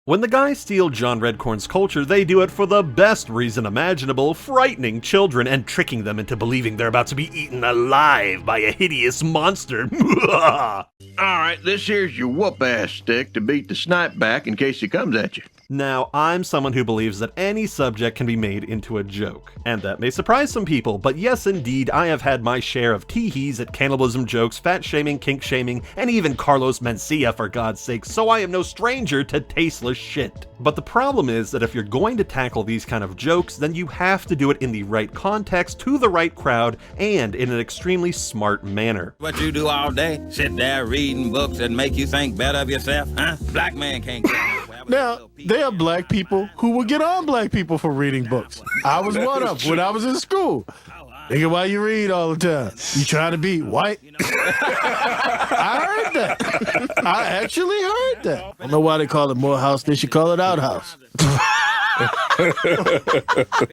When the guys steal John Redcorn's culture, they do it for the best reason imaginable, frightening children and tricking them into believing they're about to be eaten alive by a hideous monster. Alright, this here's your whoop-ass stick to beat the Snipe back in case he comes at you. Now, I'm someone who believes that any subject can be made into a joke. And that may surprise some people, but yes indeed, I have had my share of tee-hees at cannibalism jokes, fat-shaming, kink-shaming, and even Carlos Mencia for God's sake, so I am no stranger to tasteless shit. But the problem is that if you're going to tackle these kind of jokes, then you have to do it in the right context, to the right crowd, and in an extremely smart manner. What you do all day? Sit there reading books that make you think better of yourself, huh? Black man can't get Now, there are black people who will get on black people for reading books. I was one of them when I was in school. Nigga, why you read all the time? You trying to be white? I heard that. I actually heard that. I don't know why they call it Morehouse. They should call it Outhouse.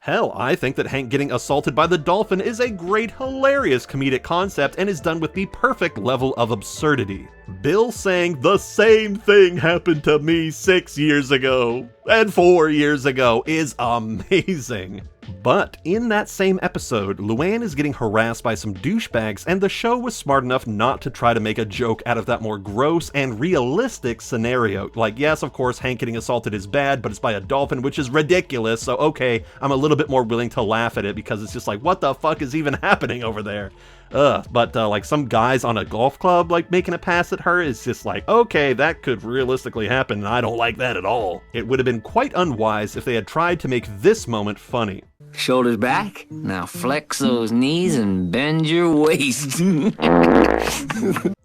Hell, I think that Hank getting assaulted by the dolphin is a great, hilarious comedic concept and is done with the perfect level of absurdity. Bill saying the same thing happened to me 6 years ago and 4 years ago is amazing. But in that same episode, Luann is getting harassed by some douchebags, and the show was smart enough not to try to make a joke out of that more gross and realistic scenario. Like, yes, of course, Hank getting assaulted is bad, but it's by a dolphin, which is ridiculous, so okay, I'm a little bit more willing to laugh at it because it's just like, what the fuck is even happening over there? But like some guys on a golf club like making a pass at her is just like, okay, that could realistically happen and I don't like that at all. It would have been quite unwise if they had tried to make this moment funny. Shoulders back, now flex those knees and bend your waist.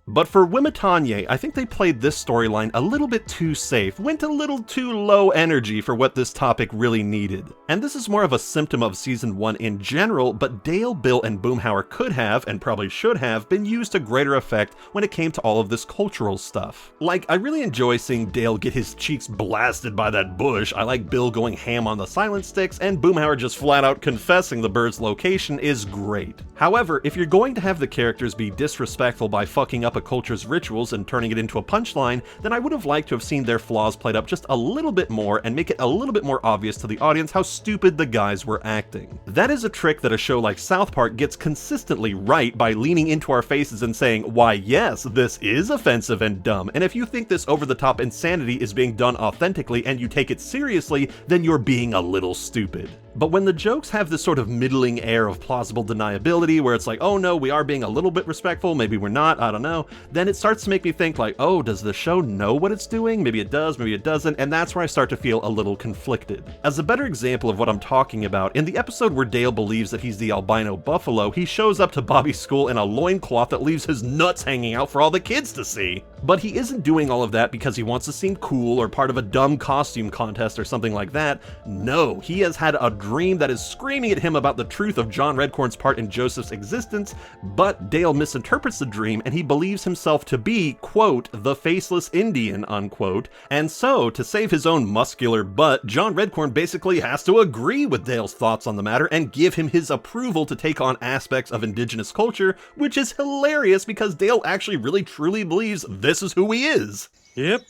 But for Wimitanye, I think they played this storyline a little bit too safe, went a little too low energy for what this topic really needed. And this is more of a symptom of Season 1 in general, but Dale, Bill, and Boomhauer could have, and probably should have, been used to greater effect when it came to all of this cultural stuff. Like, I really enjoy seeing Dale get his cheeks blasted by that bush, I like Bill going ham on the silent sticks, and Boomhauer just flat out confessing the bird's location is great. However, if you're going to have the characters be disrespectful by fucking up a culture's rituals and turning it into a punchline, then I would have liked to have seen their flaws played up just a little bit more and make it a little bit more obvious to the audience how stupid the guys were acting. That is a trick that a show like South Park gets consistently right by leaning into our faces and saying, why yes, this is offensive and dumb, and if you think this over-the-top insanity is being done authentically and you take it seriously, then you're being a little stupid. But when the jokes have this sort of middling air of plausible deniability where it's like, oh no, we are being a little bit respectful, maybe we're not, I don't know, then it starts to make me think like, oh, does the show know what it's doing? Maybe it does, maybe it doesn't, and that's where I start to feel a little conflicted. As a better example of what I'm talking about, in the episode where Dale believes that he's the albino buffalo, he shows up to Bobby's school in a loincloth that leaves his nuts hanging out for all the kids to see. But he isn't doing all of that because he wants to seem cool or part of a dumb costume contest or something like that. No, he has had a dream that is screaming at him about the truth of John Redcorn's part in Joseph's existence, but Dale misinterprets the dream and he believes himself to be, quote, the faceless Indian, unquote, and so, to save his own muscular butt, John Redcorn basically has to agree with Dale's thoughts on the matter and give him his approval to take on aspects of indigenous culture, which is hilarious because Dale actually really truly believes this is who he is. Yep.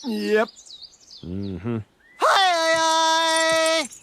Mm-hmm.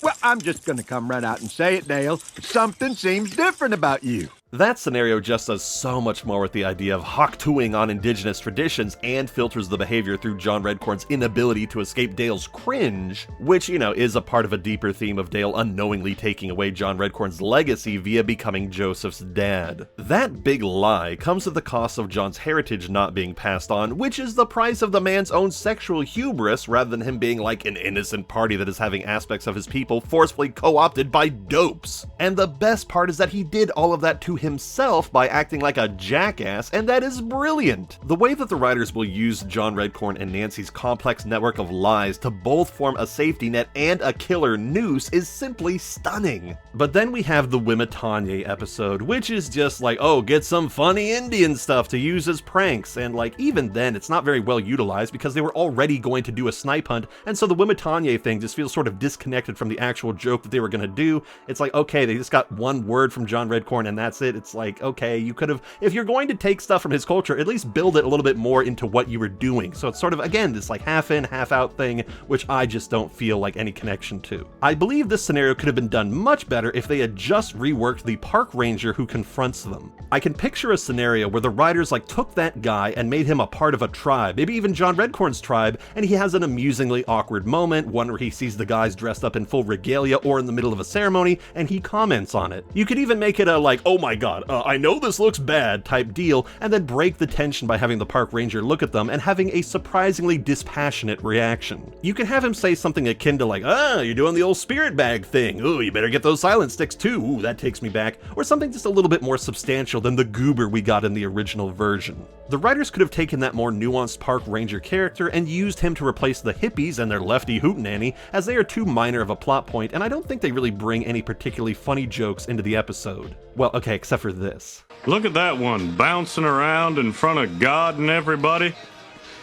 Well, I'm just gonna come right out and say it, Dale. Something seems different about you. That scenario just does so much more with the idea of hawk-tooing on indigenous traditions and filters the behavior through John Redcorn's inability to escape Dale's cringe, which, you know, is a part of a deeper theme of Dale unknowingly taking away John Redcorn's legacy via becoming Joseph's dad. That big lie comes at the cost of John's heritage not being passed on, which is the price of the man's own sexual hubris rather than him being like an innocent party that is having aspects of his people forcefully co-opted by dopes. And the best part is that he did all of that to himself by acting like a jackass, and that is brilliant. The way that the writers will use John Redcorn and Nancy's complex network of lies to both form a safety net and a killer noose is simply stunning. But then we have the Wimitanye episode, which is just like, oh, get some funny Indian stuff to use as pranks, and like even then it's not very well utilized because they were already going to do a snipe hunt, and so the Wimitanye thing just feels sort of disconnected from the actual joke that they were going to do. It's like, okay, they just got one word from John Redcorn and that's it. it. It's like, okay, you could have, if you're going to take stuff from his culture, at least build it a little bit more into what you were doing. So it's sort of, again, this like half in, half out thing, which I just don't feel like any connection to. I believe this scenario could have been done much better if they had just reworked the park ranger who confronts them. I can picture a scenario where the writers like took that guy and made him a part of a tribe, maybe even John Redcorn's tribe, and he has an amusingly awkward moment, one where he sees the guys dressed up in full regalia or in the middle of a ceremony, and he comments on it. You could even make it a like, oh my god, I know this looks bad type deal, and then break the tension by having the park ranger look at them and having a surprisingly dispassionate reaction. You can have him say something akin to like, you're doing the old spirit bag thing, ooh, you better get those silent sticks too, ooh, that takes me back, or something just a little bit more substantial than the goober we got in the original version. The writers could have taken that more nuanced park ranger character and used him to replace the hippies and their lefty hootenanny, as they are too minor of a plot point, and I don't think they really bring any particularly funny jokes into the episode. Well, okay, except for this. Look at that one, bouncing around in front of God and everybody.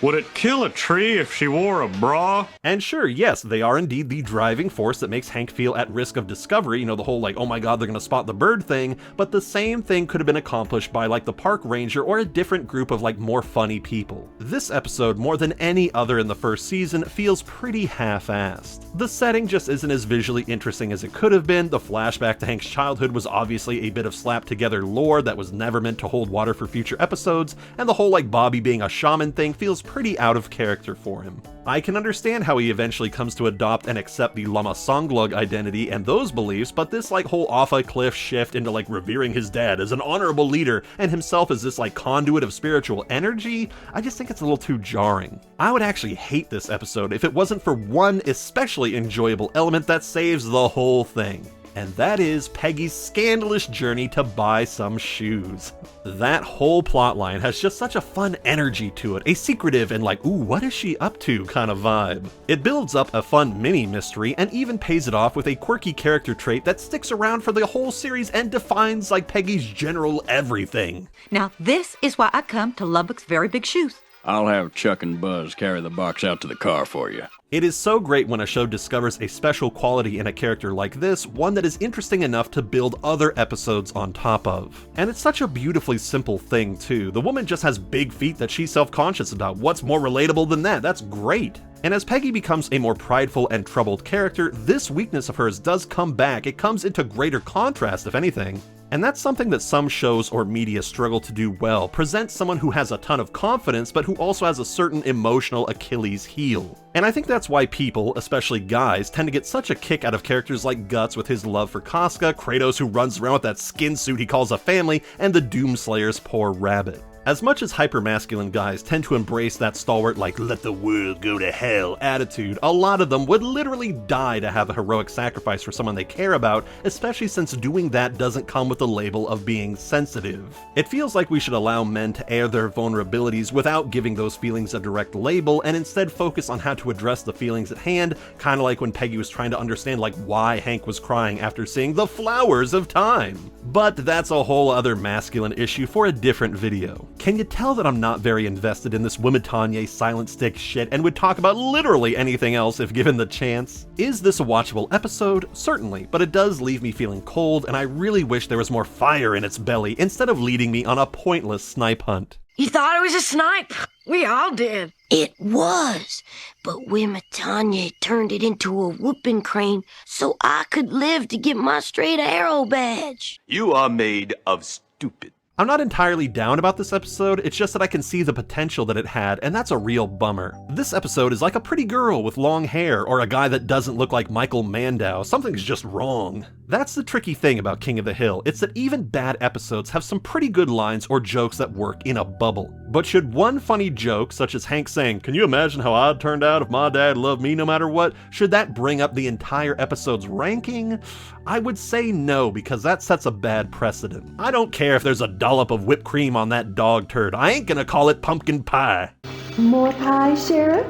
Would it kill a tree if she wore a bra? And sure, yes, they are indeed the driving force that makes Hank feel at risk of discovery, you know, the whole like, oh my god, they're gonna spot the bird thing, but the same thing could have been accomplished by like the park ranger or a different group of like more funny people. This episode, more than any other in the first season, feels pretty half-assed. The setting just isn't as visually interesting as it could have been, the flashback to Hank's childhood was obviously a bit of slapped together lore that was never meant to hold water for future episodes, and the whole like Bobby being a shaman thing feels pretty out of character for him. I can understand how he eventually comes to adopt and accept the Lama Songlug identity and those beliefs, but this like whole off a cliff shift into like revering his dad as an honorable leader and himself as this like conduit of spiritual energy, I just think it's a little too jarring. I would actually hate this episode if it wasn't for one especially enjoyable element that saves the whole thing. And that is Peggy's scandalous journey to buy some shoes. That whole plotline has just such a fun energy to it, a secretive and like, ooh, what is she up to kind of vibe. It builds up a fun mini mystery and even pays it off with a quirky character trait that sticks around for the whole series and defines like Peggy's general everything. Now this is why I come to Lubbock's Very Big Shoes. I'll have Chuck and Buzz carry the box out to the car for you. It is so great when a show discovers a special quality in a character like this, one that is interesting enough to build other episodes on top of. And it's such a beautifully simple thing too. The woman just has big feet that she's self-conscious about. What's more relatable than that? That's great. And as Peggy becomes a more prideful and troubled character, this weakness of hers does come back. It comes into greater contrast, if anything. And that's something that some shows or media struggle to do well, present someone who has a ton of confidence, but who also has a certain emotional Achilles heel. And I think that's why people, especially guys, tend to get such a kick out of characters like Guts with his love for Casca, Kratos who runs around with that skin suit he calls a family, and the Doomslayer's poor rabbit. As much as hypermasculine guys tend to embrace that stalwart like let the world go to hell attitude, a lot of them would literally die to have a heroic sacrifice for someone they care about, especially since doing that doesn't come with the label of being sensitive. It feels like we should allow men to air their vulnerabilities without giving those feelings a direct label and instead focus on how to address the feelings at hand, kind of like when Peggy was trying to understand like why Hank was crying after seeing the flowers of time. But that's a whole other masculine issue for a different video. Can you tell that I'm not very invested in this Wimitanye silent stick shit and would talk about literally anything else if given the chance? Is this a watchable episode? Certainly, but it does leave me feeling cold and I really wish there was more fire in its belly instead of leading me on a pointless snipe hunt. You thought it was a snipe? We all did. It was, but Wimitanye turned it into a whooping crane so I could live to get my straight arrow badge. You are made of stupid. I'm not entirely down about this episode, it's just that I can see the potential that it had, and that's a real bummer. This episode is like a pretty girl with long hair, or a guy that doesn't look like Michael Mandow. Something's just wrong. That's the tricky thing about King of the Hill, it's that even bad episodes have some pretty good lines or jokes that work in a bubble. But should one funny joke, such as Hank saying, "Can you imagine how I'd turned out if my dad loved me no matter what?" should that bring up the entire episode's ranking? I would say no, because that sets a bad precedent. I don't care if there's a dollop of whipped cream on that dog turd, I ain't gonna call it pumpkin pie. More pie, Sheriff?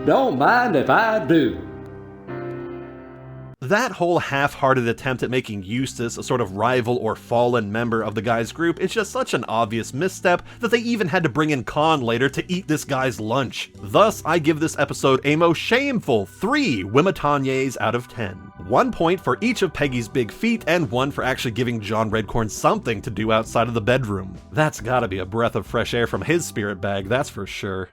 Don't mind if I do. That whole half-hearted attempt at making Eustace a sort of rival or fallen member of the guy's group is just such an obvious misstep that they even had to bring in Khan later to eat this guy's lunch. Thus, I give this episode a most shameful 3 Wimitanyes out of 10. 1 point for each of Peggy's big feet, and 1 for actually giving John Redcorn something to do outside of the bedroom. That's gotta be a breath of fresh air from his spirit bag, that's for sure.